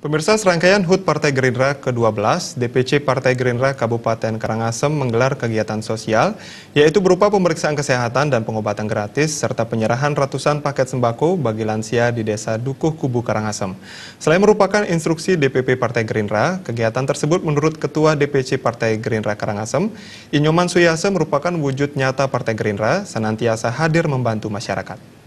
Pemirsa, serangkaian HUT Partai Gerindra ke-12, DPC Partai Gerindra Kabupaten Karangasem menggelar kegiatan sosial, yaitu berupa pemeriksaan kesehatan dan pengobatan gratis, serta penyerahan ratusan paket sembako bagi lansia di Desa Dukuh Kubu Karangasem. Selain merupakan instruksi DPP Partai Gerindra, kegiatan tersebut menurut Ketua DPC Partai Gerindra Karangasem, Inyoman Suyase merupakan wujud nyata Partai Gerindra senantiasa hadir membantu masyarakat.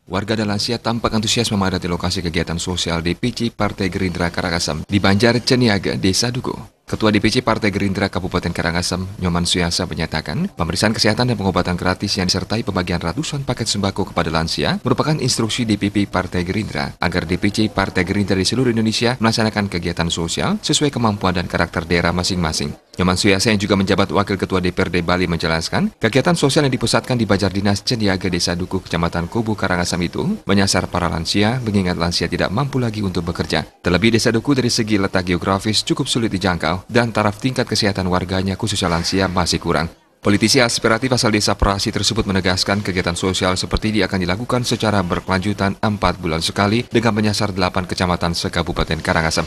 Warga dan lansia tampak antusias memadati lokasi kegiatan sosial DPC Partai Gerindra Karangasem di Banjar Ceniaga, Desa Dukuh. Ketua DPC Partai Gerindra Kabupaten Karangasem, Nyoman Suyase menyatakan, pemeriksaan kesehatan dan pengobatan gratis yang disertai pembagian ratusan paket sembako kepada lansia merupakan instruksi DPP Partai Gerindra agar DPC Partai Gerindra di seluruh Indonesia melaksanakan kegiatan sosial sesuai kemampuan dan karakter daerah masing-masing. Nyoman Suyase yang juga menjabat Wakil Ketua DPRD Bali menjelaskan, kegiatan sosial yang dipusatkan di Banjar Dinas Ceniaga Desa Dukuh Kecamatan Kubu Karangasem itu menyasar para lansia, mengingat lansia tidak mampu lagi untuk bekerja. Terlebih Desa Dukuh dari segi letak geografis cukup sulit dijangkau dan taraf tingkat kesehatan warganya khususnya lansia masih kurang. Politisi aspiratif asal Desa Perasi tersebut menegaskan kegiatan sosial seperti ini akan dilakukan secara berkelanjutan 4 bulan sekali dengan menyasar 8 kecamatan se-Kabupaten Karangasem.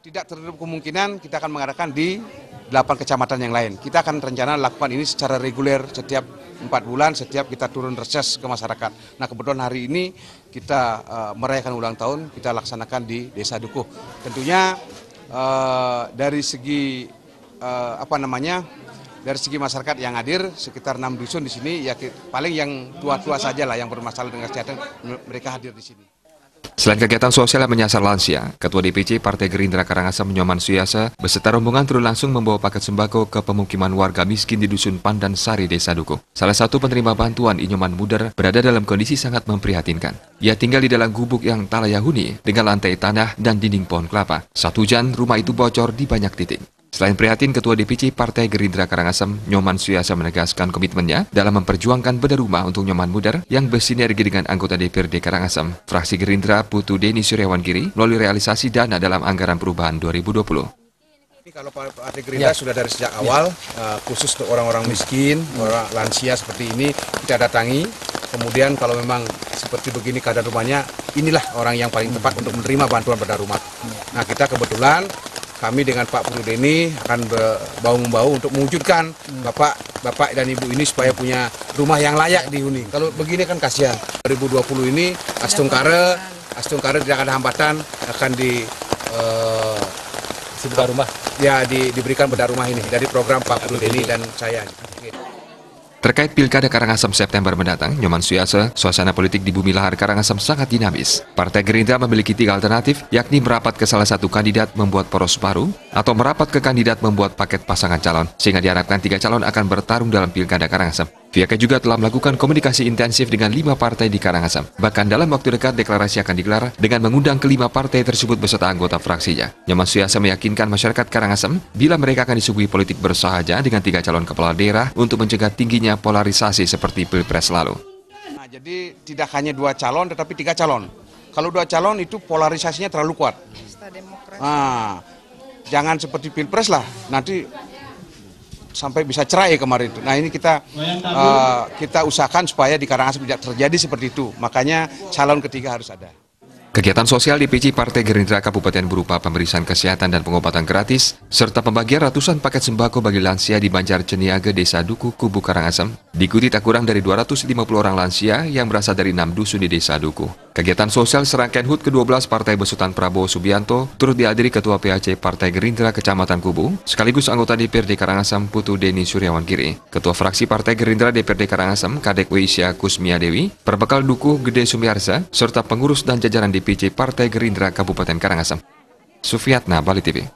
Tidak tertutup kemungkinan kita akan mengadakan di 8 kecamatan yang lain. Kita akan rencana lakukan ini secara reguler setiap 4 bulan, setiap kita turun reses ke masyarakat. Nah, kebetulan hari ini kita merayakan ulang tahun, kita laksanakan di Desa Dukuh. Tentunya dari segi dari segi masyarakat yang hadir sekitar 6 dusun di sini, ya paling yang tua-tua saja lah yang bermasalah dengan kesehatan, mereka hadir di sini. Selain kegiatan sosial yang menyasar lansia, Ketua DPC Partai Gerindra Karangasem Nyoman Suyase beserta rombongan turun langsung membawa paket sembako ke pemukiman warga miskin di Dusun Pandan Sari, Desa Dukuh. Salah satu penerima bantuan, Inyoman Muder, berada dalam kondisi sangat memprihatinkan. Ia tinggal di dalam gubuk yang tak layak huni dengan lantai tanah dan dinding pohon kelapa. Saat hujan, rumah itu bocor di banyak titik. Selain prihatin, Ketua DPC Partai Gerindra Karangasem, Nyoman Suyase menegaskan komitmennya dalam memperjuangkan beda rumah untuk Nyoman Muder yang bersinergi dengan anggota DPRD Karangasem, fraksi Gerindra Putu Deni Suryawan Giri, melalui realisasi dana dalam anggaran perubahan 2020. Kalau Partai Gerindra sudah dari sejak awal, khusus untuk orang-orang miskin, orang lansia seperti ini, kita datangi. Kemudian kalau memang seperti begini keadaan rumahnya, inilah orang yang paling tepat untuk menerima bantuan beda rumah. Nah, kita kebetulan kami dengan Pak Putu Deni akan bahu-membahu untuk mewujudkan bapak dan ibu ini supaya punya rumah yang layak dihuni. Kalau begini kan kasihan. 2020 ini Astungkare tidak ada hambatan, akan diberikan bedah rumah ini dari program Pak Putu Deni dan saya. Terkait Pilkada Karangasem September mendatang, Nyoman Suyase, suasana politik di Bumi Lahar Karangasem sangat dinamis. Partai Gerindra memiliki 3 alternatif, yakni merapat ke salah satu kandidat membuat poros baru, atau merapat ke kandidat membuat paket pasangan calon, sehingga diharapkan 3 calon akan bertarung dalam Pilkada Karangasem. Pihaknya juga telah melakukan komunikasi intensif dengan 5 partai di Karangasem. Bahkan dalam waktu dekat deklarasi akan digelar dengan mengundang ke-5 partai tersebut beserta anggota fraksinya. Nyoman Suyase meyakinkan masyarakat Karangasem bila mereka akan disuguhi politik bersahaja dengan 3 calon kepala daerah untuk mencegah tingginya polarisasi seperti Pilpres lalu. Nah, jadi tidak hanya 2 calon tetapi 3 calon. Kalau 2 calon itu polarisasinya terlalu kuat. Nah, jangan seperti Pilpres lah, nanti sampai bisa cerai kemarin itu. Nah, ini kita usahakan supaya di Karangasem tidak terjadi seperti itu. Makanya calon ketiga harus ada. Kegiatan sosial DPC Partai Gerindra Kabupaten berupa pemeriksaan kesehatan dan pengobatan gratis, serta pembagian ratusan paket sembako bagi lansia di Banjar Ceniaga Desa Dukuh Kubu Karangasem, diikuti tak kurang dari 250 orang lansia yang berasal dari 6 dusun di Desa Dukuh. Kegiatan sosial serangkaian HUT ke-12 Partai Besutan Prabowo Subianto turut dihadiri Ketua PAC Partai Gerindra Kecamatan Kubu, sekaligus anggota DPRD Karangasem Putu Deni Suryawan Giri, Ketua Fraksi Partai Gerindra DPRD Karangasem Kadek Weisya Kusmia Dewi, Perbekal Dukuh Gede Sumiarsa, serta pengurus dan jajaran DPC Partai Gerindra Kabupaten Karangasem. Sufiatna, Bali TV.